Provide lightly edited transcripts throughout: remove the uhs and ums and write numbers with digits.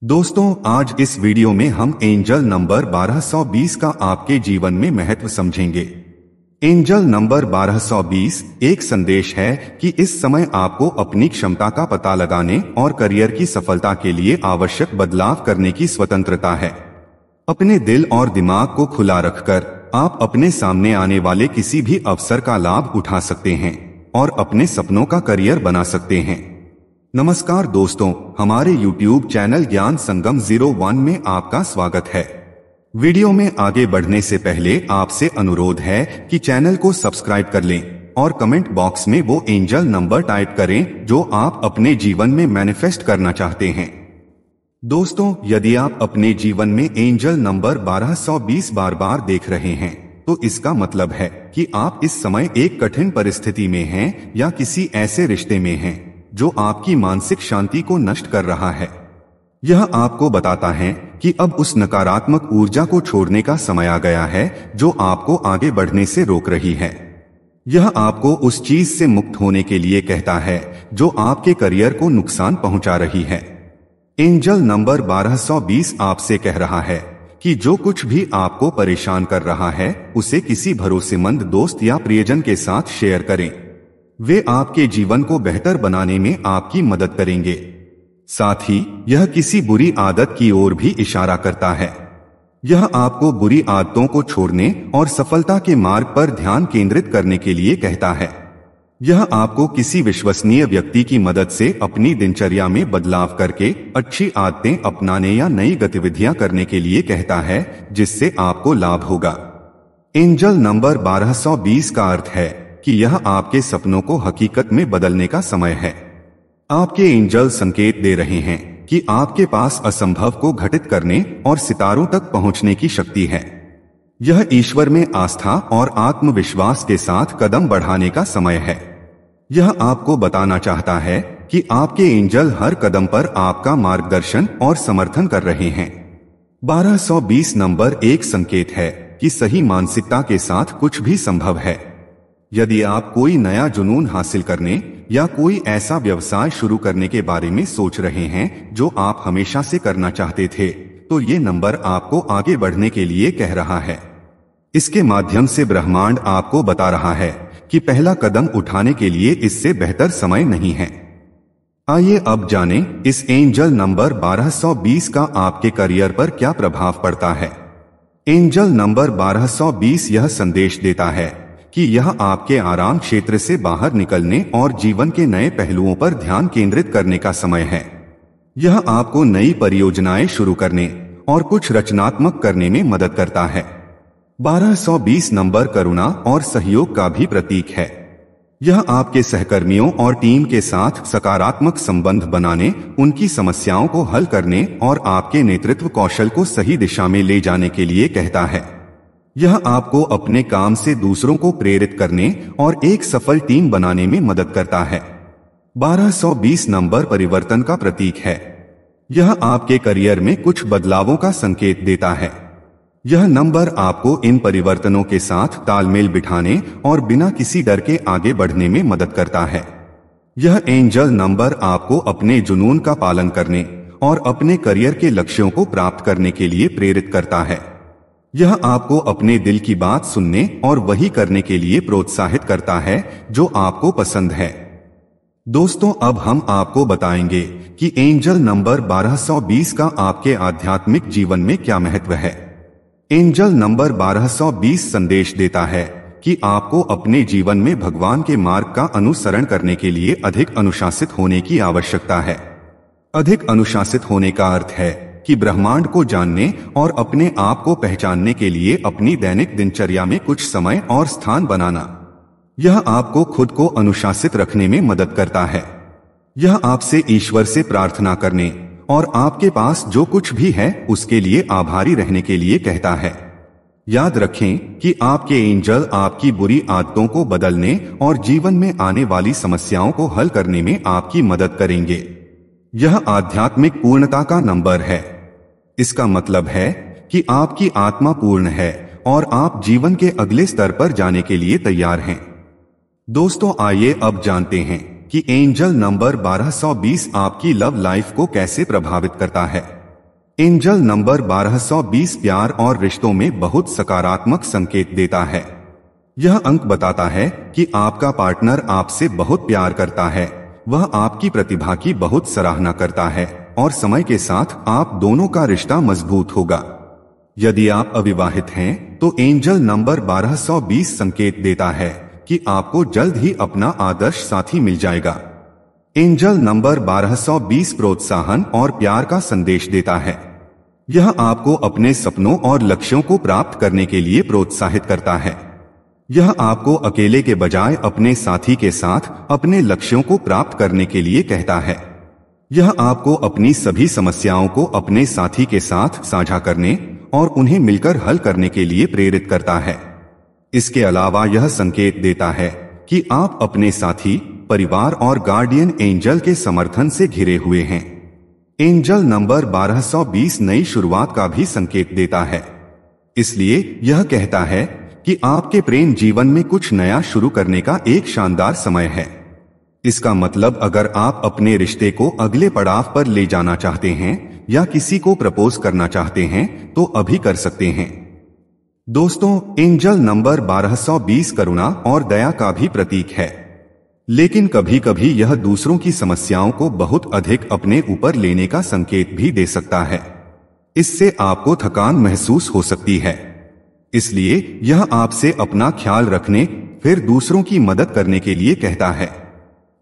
दोस्तों, आज इस वीडियो में हम एंजल नंबर 1220 का आपके जीवन में महत्व समझेंगे। एंजल नंबर 1220 एक संदेश है कि इस समय आपको अपनी क्षमता का पता लगाने और करियर की सफलता के लिए आवश्यक बदलाव करने की स्वतंत्रता है। अपने दिल और दिमाग को खुला रखकर आप अपने सामने आने वाले किसी भी अवसर का लाभ उठा सकते हैं और अपने सपनों का करियर बना सकते हैं। नमस्कार दोस्तों, हमारे YouTube चैनल ज्ञान संगम 01 में आपका स्वागत है। वीडियो में आगे बढ़ने से पहले आपसे अनुरोध है कि चैनल को सब्सक्राइब कर लें और कमेंट बॉक्स में वो एंजल नंबर टाइप करें जो आप अपने जीवन में मैनिफेस्ट करना चाहते हैं। दोस्तों, यदि आप अपने जीवन में एंजल नंबर 1220 बार बार देख रहे हैं तो इसका मतलब है कि आप इस समय एक कठिन परिस्थिति में हैं या किसी ऐसे रिश्ते में हैं जो आपकी मानसिक शांति को नष्ट कर रहा है। यह आपको बताता है कि अब उस नकारात्मक ऊर्जा को छोड़ने का समय आ गया है जो आपको आगे बढ़ने से रोक रही है। यह आपको उस चीज से मुक्त होने के लिए कहता है जो आपके करियर को नुकसान पहुंचा रही है। एंजल नंबर 1220 आपसे कह रहा है कि जो कुछ भी आपको परेशान कर रहा है उसे किसी भरोसेमंद दोस्त या प्रियजन के साथ शेयर करें। वे आपके जीवन को बेहतर बनाने में आपकी मदद करेंगे। साथ ही यह किसी बुरी आदत की ओर भी इशारा करता है। यह आपको बुरी आदतों को छोड़ने और सफलता के मार्ग पर ध्यान केंद्रित करने के लिए कहता है। यह आपको किसी विश्वसनीय व्यक्ति की मदद से अपनी दिनचर्या में बदलाव करके अच्छी आदतें अपनाने या नई गतिविधियां करने के लिए कहता है जिससे आपको लाभ होगा। एंजल नंबर 1220 का अर्थ है कि यह आपके सपनों को हकीकत में बदलने का समय है। आपके एंजल संकेत दे रहे हैं कि आपके पास असंभव को घटित करने और सितारों तक पहुंचने की शक्ति है। यह ईश्वर में आस्था और आत्मविश्वास के साथ कदम बढ़ाने का समय है। यह आपको बताना चाहता है कि आपके एंजल हर कदम पर आपका मार्गदर्शन और समर्थन कर रहे हैं। 1220 नंबर एक संकेत है कि सही मानसिकता के साथ कुछ भी संभव है। यदि आप कोई नया जुनून हासिल करने या कोई ऐसा व्यवसाय शुरू करने के बारे में सोच रहे हैं जो आप हमेशा से करना चाहते थे, तो ये नंबर आपको आगे बढ़ने के लिए कह रहा है। इसके माध्यम से ब्रह्मांड आपको बता रहा है कि पहला कदम उठाने के लिए इससे बेहतर समय नहीं है। आइए अब जानें इस एंजल नंबर 1220 का आपके करियर पर क्या प्रभाव पड़ता है। एंजल नंबर 1220 यह संदेश देता है कि यह आपके आराम क्षेत्र से बाहर निकलने और जीवन के नए पहलुओं पर ध्यान केंद्रित करने का समय है। यह आपको नई परियोजनाएं शुरू करने और कुछ रचनात्मक करने में मदद करता है। 1220 नंबर करुणा और सहयोग का भी प्रतीक है। यह आपके सहकर्मियों और टीम के साथ सकारात्मक संबंध बनाने, उनकी समस्याओं को हल करने और आपके नेतृत्व कौशल को सही दिशा में ले जाने के लिए कहता है। यह आपको अपने काम से दूसरों को प्रेरित करने और एक सफल टीम बनाने में मदद करता है। 1220 नंबर परिवर्तन का प्रतीक है। यह आपके करियर में कुछ बदलावों का संकेत देता है। यह नंबर आपको इन परिवर्तनों के साथ तालमेल बिठाने और बिना किसी डर के आगे बढ़ने में मदद करता है। यह एंजल नंबर आपको अपने जुनून का पालन करने और अपने करियर के लक्ष्यों को प्राप्त करने के लिए प्रेरित करता है। यह आपको अपने दिल की बात सुनने और वही करने के लिए प्रोत्साहित करता है जो आपको पसंद है। दोस्तों, अब हम आपको बताएंगे कि एंजल नंबर 1220 का आपके आध्यात्मिक जीवन में क्या महत्व है। एंजल नंबर 1220 संदेश देता है कि आपको अपने जीवन में भगवान के मार्ग का अनुसरण करने के लिए अधिक अनुशासित होने की आवश्यकता है। अधिक अनुशासित होने का अर्थ है कि ब्रह्मांड को जानने और अपने आप को पहचानने के लिए अपनी दैनिक दिनचर्या में कुछ समय और स्थान बनाना। यह आपको खुद को अनुशासित रखने में मदद करता है। यह आपसे ईश्वर से प्रार्थना करने और आपके पास जो कुछ भी है उसके लिए आभारी रहने के लिए कहता है। याद रखें कि आपके एंजल आपकी बुरी आदतों को बदलने और जीवन में आने वाली समस्याओं को हल करने में आपकी मदद करेंगे। यह आध्यात्मिक पूर्णता का नंबर है। इसका मतलब है कि आपकी आत्मा पूर्ण है और आप जीवन के अगले स्तर पर जाने के लिए तैयार हैं। दोस्तों, आइए अब जानते हैं कि एंजल नंबर 1220 आपकी लव लाइफ को कैसे प्रभावित करता है। एंजल नंबर 1220 प्यार और रिश्तों में बहुत सकारात्मक संकेत देता है। यह अंक बताता है कि आपका पार्टनर आपसे बहुत प्यार करता है, वह आपकी प्रतिभा की बहुत सराहना करता है और समय के साथ आप दोनों का रिश्ता मजबूत होगा। यदि आप अविवाहित हैं तो एंजल नंबर 1220 संकेत देता है कि आपको जल्द ही अपना आदर्श साथी मिल जाएगा। एंजल नंबर 1220 प्रोत्साहन और प्यार का संदेश देता है। यह आपको अपने सपनों और लक्ष्यों को प्राप्त करने के लिए प्रोत्साहित करता है। यह आपको अकेले के बजाय अपने साथी के साथ अपने लक्ष्यों को प्राप्त करने के लिए कहता है। यह आपको अपनी सभी समस्याओं को अपने साथी के साथ साझा करने और उन्हें मिलकर हल करने के लिए प्रेरित करता है। इसके अलावा यह संकेत देता है कि आप अपने साथी, परिवार और गार्डियन एंजल के समर्थन से घिरे हुए हैं। एंजल नंबर 1220 नई शुरुआत का भी संकेत देता है, इसलिए यह कहता है कि आपके प्रेम जीवन में कुछ नया शुरू करने का एक शानदार समय है। इसका मतलब अगर आप अपने रिश्ते को अगले पड़ाव पर ले जाना चाहते हैं या किसी को प्रपोज करना चाहते हैं तो अभी कर सकते हैं। दोस्तों, एंजल नंबर 1220 करुणा और दया का भी प्रतीक है, लेकिन कभी कभी यह दूसरों की समस्याओं को बहुत अधिक अपने ऊपर लेने का संकेत भी दे सकता है। इससे आपको थकान महसूस हो सकती है, इसलिए यह आपसे अपना ख्याल रखने फिर दूसरों की मदद करने के लिए कहता है।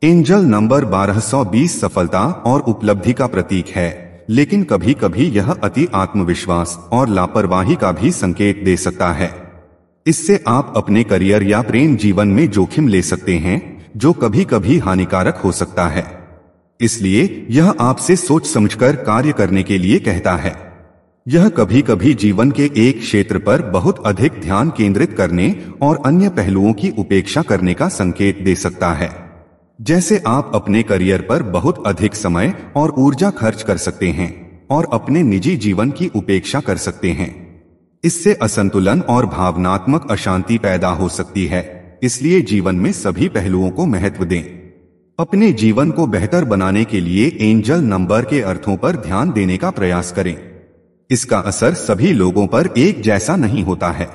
एंजल नंबर 1220 सफलता और उपलब्धि का प्रतीक है, लेकिन कभी कभी यह अति आत्मविश्वास और लापरवाही का भी संकेत दे सकता है। इससे आप अपने करियर या प्रेम जीवन में जोखिम ले सकते हैं, जो कभी कभी हानिकारक हो सकता है। इसलिए यह आपसे सोच समझकर कार्य करने के लिए कहता है। यह कभी कभी जीवन के एक क्षेत्र पर बहुत अधिक ध्यान केंद्रित करने और अन्य पहलुओं की उपेक्षा करने का संकेत दे सकता है। जैसे आप अपने करियर पर बहुत अधिक समय और ऊर्जा खर्च कर सकते हैं और अपने निजी जीवन की उपेक्षा कर सकते हैं। इससे असंतुलन और भावनात्मक अशांति पैदा हो सकती है। इसलिए जीवन में सभी पहलुओं को महत्व दें। अपने जीवन को बेहतर बनाने के लिए एंजल नंबर के अर्थों पर ध्यान देने का प्रयास करें। इसका असर सभी लोगों पर एक जैसा नहीं होता है।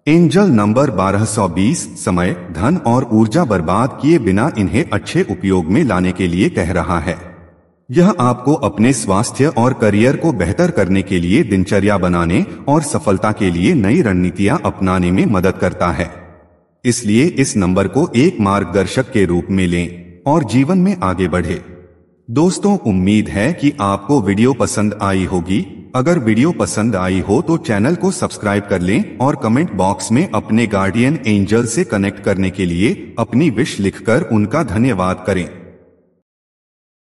एंजल नंबर 1220 समय, धन और ऊर्जा बर्बाद किए बिना इन्हें अच्छे उपयोग में लाने के लिए कह रहा है। यह आपको अपने स्वास्थ्य और करियर को बेहतर करने के लिए दिनचर्या बनाने और सफलता के लिए नई रणनीतियां अपनाने में मदद करता है। इसलिए इस नंबर को एक मार्गदर्शक के रूप में लें और जीवन में आगे बढ़े। दोस्तों, उम्मीद है कि आपको वीडियो पसंद आई होगी। अगर वीडियो पसंद आई हो तो चैनल को सब्सक्राइब कर लें और कमेंट बॉक्स में अपने गार्डियन एंजल से कनेक्ट करने के लिए अपनी विश लिखकर उनका धन्यवाद करें।